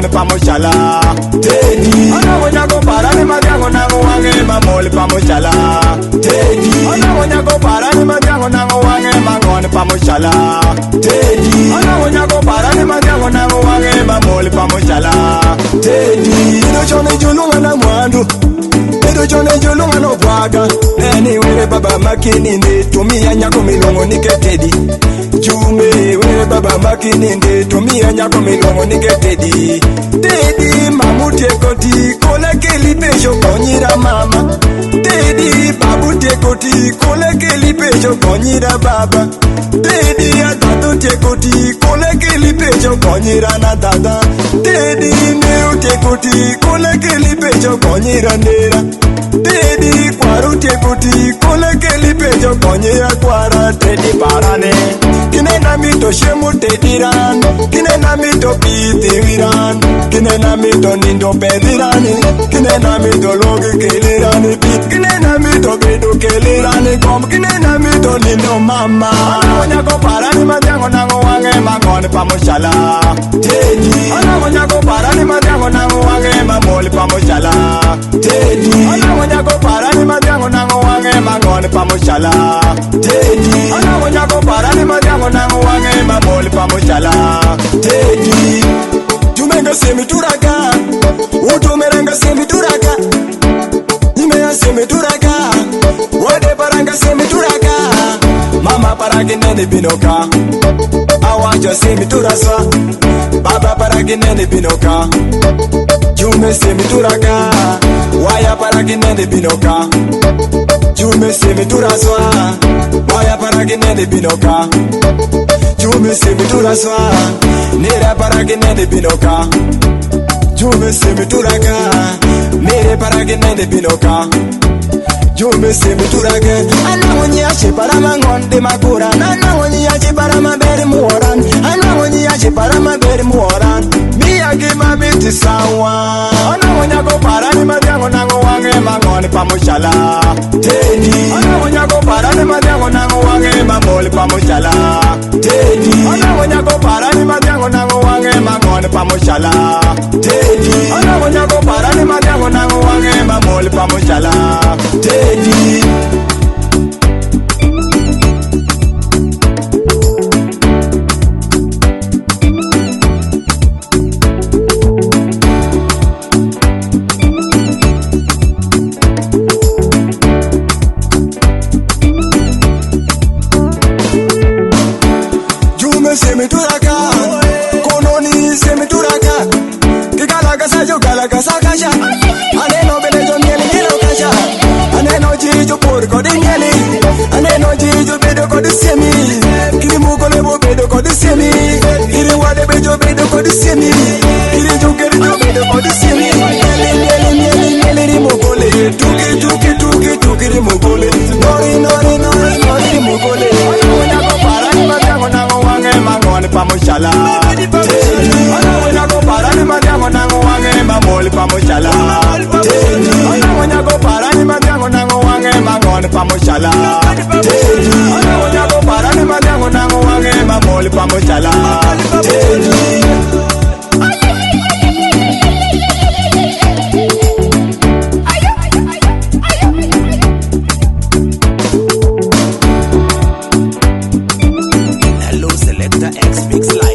mangone pamochala Teddy Ana wonya go para ni madiango nango wange mamole pamochala Teddy Ana wonya go para ni madiango nango wange mangone pamochala Teddy Ana wonya go para ni madiango nango wange mamole pamochala Teddy Ido chone julunga na mwandu Ido chone julunga no bwaga Neni wele baba makini ndi tumia nyako milongo nike Teddy Jume we baba makini ndi tumia nyako milongo nike Teddy Teddy mamu tekoti kole keli pesho konyira mama Teddy babu tekoti kole keli pesho konyira baba Teddy atatu tekoti kole keli pesho konyira na dada Teddy neu tekoti kole keli pesho konyira nera Teddy kwaru tekoti kole keli pesho konyira kwara Teddy parane Kine na mito shemu Teddyran Kine na mito pitiwiran Kine na mito nindo pedirani Kine na mito logi kelirani Kine na mito bedu kelirani Kom kine na mito nindo mama Ana wonya go para ni madiango nango wange mangone pamochala Teddy Ana wonya go para ni madiango nango wange mamoli pamochala Teddy Ana wonya go para ni madiango nango wange mangone pamochala Teddy Ana wonya go para ni madiango nango wange mamoli pamochala Teddy Jumenga semi turaka Utumeranga semi turaka Nimeya semi turaka Wade paranga semi turaka Mama paragi nene binoka Awajo semi turaswa Baba paragi nene binoka Jume semi turaka Waya paragi nene binoka Jume semi turaswa Waya paragi nene binoka Jume semi turaswa Nera paragi nene binoka Jume semi turaka Mere paragi nene binoka Jume semi turaka Ana wonyi ache para mangonde makura Ana wonyi ache para maberi muoran Ana wonyi ache para maberi muoran Mia gima biti sawa Ana wonya go para ni madiango nango wange mangone pamochala Teddy Ana wonya go para ni madiango nango wange mamoli pamochala Teddy Ana wonya go para ni madiango nango wange mangone pamochala Teddy Ana wonya go para ni madiango nango wange mamoli pamochala Teddy Semi turaka, kononi semi turaka, kikalaga sajo kalaga sakasha, aneno belejo mieli nilo kasha, aneno jijo porko di mieli, aneno jijo bedo kodi semi, kiri mugole bedo kodi semi, kiri wade bejo bedo kodi semi, kiri jukeri jo bedo kodi semi, mieli rimugole, tuki rimugole, nori rimugole, wana ko para ni madiango nango wange mangone pamochala Teddy Ana wonya go para ni madiango nango wange mamoli pamochala Teddy Ana wonya go para ni madiango nango wange mangone pamochala Teddy Ana wonya go para ni madiango nango wange mamoli pamochala Teddy JanalO SelektA X Mix Live.